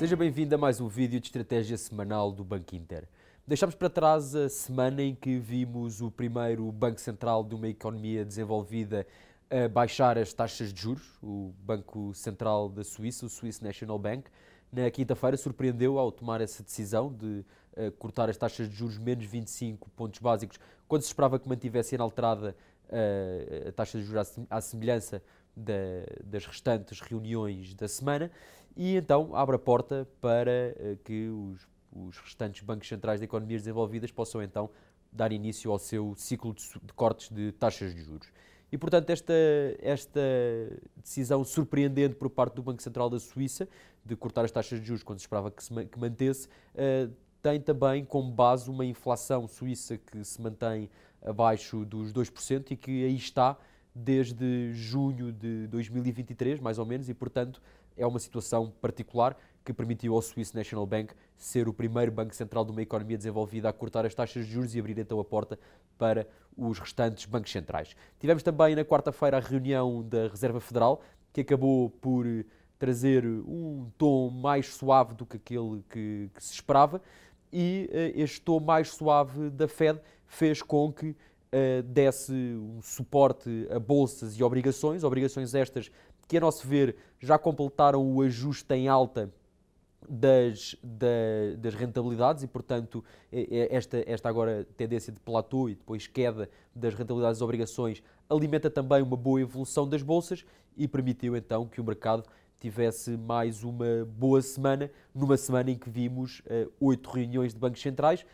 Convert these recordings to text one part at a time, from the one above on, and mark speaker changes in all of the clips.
Speaker 1: Seja bem-vindo a mais um vídeo de estratégia semanal do Banco Inter. Deixámos para trás a semana em que vimos o primeiro Banco Central de uma economia desenvolvida a baixar as taxas de juros, o Banco Central da Suíça, o Swiss National Bank. Na quinta-feira surpreendeu ao tomar essa decisão de cortar as taxas de juros menos 25 pontos básicos, quando se esperava que mantivesse inalterada a taxa de juros à semelhança das restantes reuniões da semana, e então abre a porta para que os restantes bancos centrais de economias desenvolvidas possam então dar início ao seu ciclo de cortes de taxas de juros. E, portanto, esta decisão surpreendente por parte do Banco Central da Suíça de cortar as taxas de juros quando se esperava que mantesse, tem também como base uma inflação suíça que se mantém abaixo dos 2% e que aí está desde junho de 2023, mais ou menos, e, portanto, é uma situação particular que permitiu ao Swiss National Bank ser o primeiro banco central de uma economia desenvolvida a cortar as taxas de juros e abrir então a porta para os restantes bancos centrais. Tivemos também na quarta-feira a reunião da Reserva Federal, que acabou por trazer um tom mais suave do que aquele que se esperava, e este tom mais suave da Fed fez com que desse um suporte a bolsas e obrigações estas que, a nosso ver, já completaram o ajuste em alta das rentabilidades e, portanto, esta agora tendência de platô e depois queda das rentabilidades das obrigações alimenta também uma boa evolução das bolsas e permitiu então que o mercado tivesse mais uma boa semana, numa semana em que vimos 8 reuniões de bancos centrais.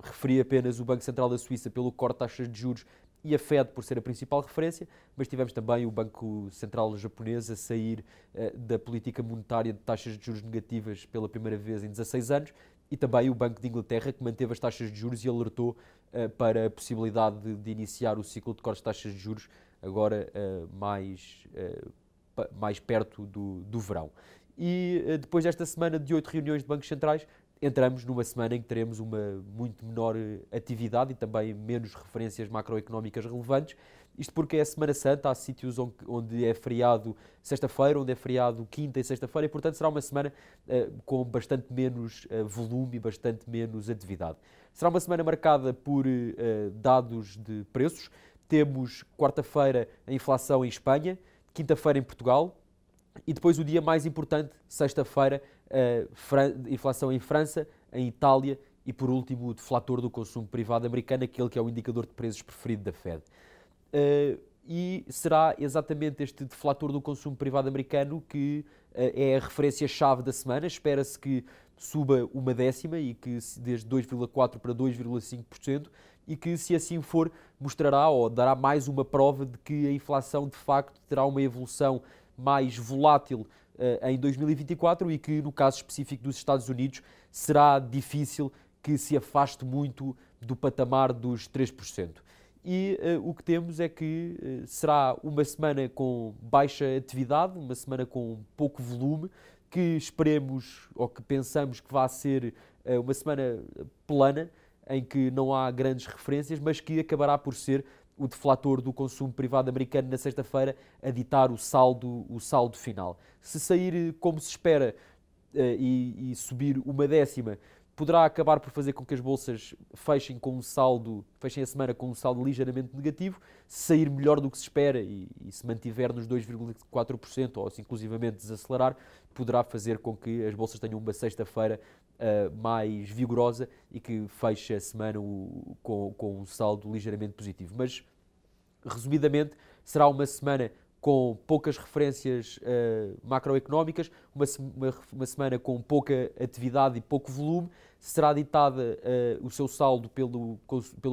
Speaker 1: Referi apenas o Banco Central da Suíça pelo corte de taxas de juros e a Fed por ser a principal referência, mas tivemos também o Banco Central japonês a sair da política monetária de taxas de juros negativas pela primeira vez em 16 anos e também o Banco de Inglaterra, que manteve as taxas de juros e alertou para a possibilidade de iniciar o ciclo de cortes de taxas de juros agora mais perto do verão. E depois desta semana de 8 reuniões de bancos centrais, entramos numa semana em que teremos uma muito menor atividade e também menos referências macroeconómicas relevantes. Isto porque é a Semana Santa, há sítios onde é feriado sexta-feira, onde é feriado quinta e sexta-feira, e portanto será uma semana com bastante menos volume e bastante menos atividade. Será uma semana marcada por dados de preços. Temos quarta-feira a inflação em Espanha, quinta-feira em Portugal, e depois o dia mais importante, sexta-feira, inflação em França, em Itália e, por último, o deflator do consumo privado americano, aquele que é o indicador de preços preferido da Fed. E será exatamente este deflator do consumo privado americano que é a referência-chave da semana. Espera-se que suba uma décima e que desde 2,4% para 2,5% e que, se assim for, mostrará ou dará mais uma prova de que a inflação, de facto, terá uma evolução mais volátil em 2024 e que, no caso específico dos Estados Unidos, será difícil que se afaste muito do patamar dos 3%. E o que temos é que será uma semana com baixa atividade, uma semana com pouco volume, que esperemos ou que pensamos que vai ser uma semana plana, em que não há grandes referências, mas que acabará por ser o deflator do consumo privado americano na sexta-feira a ditar o saldo final. Se sair como se espera e subir uma décima, poderá acabar por fazer com que as bolsas fechem a semana com um saldo ligeiramente negativo. Se sair melhor do que se espera e se mantiver nos 2,4% ou se inclusivamente desacelerar, poderá fazer com que as bolsas tenham uma sexta-feira mais vigorosa e que feche a semana com um saldo ligeiramente positivo. Mas, resumidamente, será uma semana com poucas referências macroeconómicas, uma semana com pouca atividade e pouco volume. Será ditada o seu saldo pelo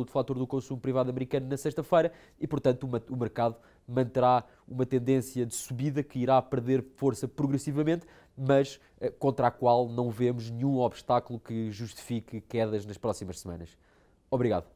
Speaker 1: deflator do consumo privado americano na sexta-feira e, portanto, o mercado manterá uma tendência de subida que irá perder força progressivamente, mas contra a qual não vemos nenhum obstáculo que justifique quedas nas próximas semanas. Obrigado.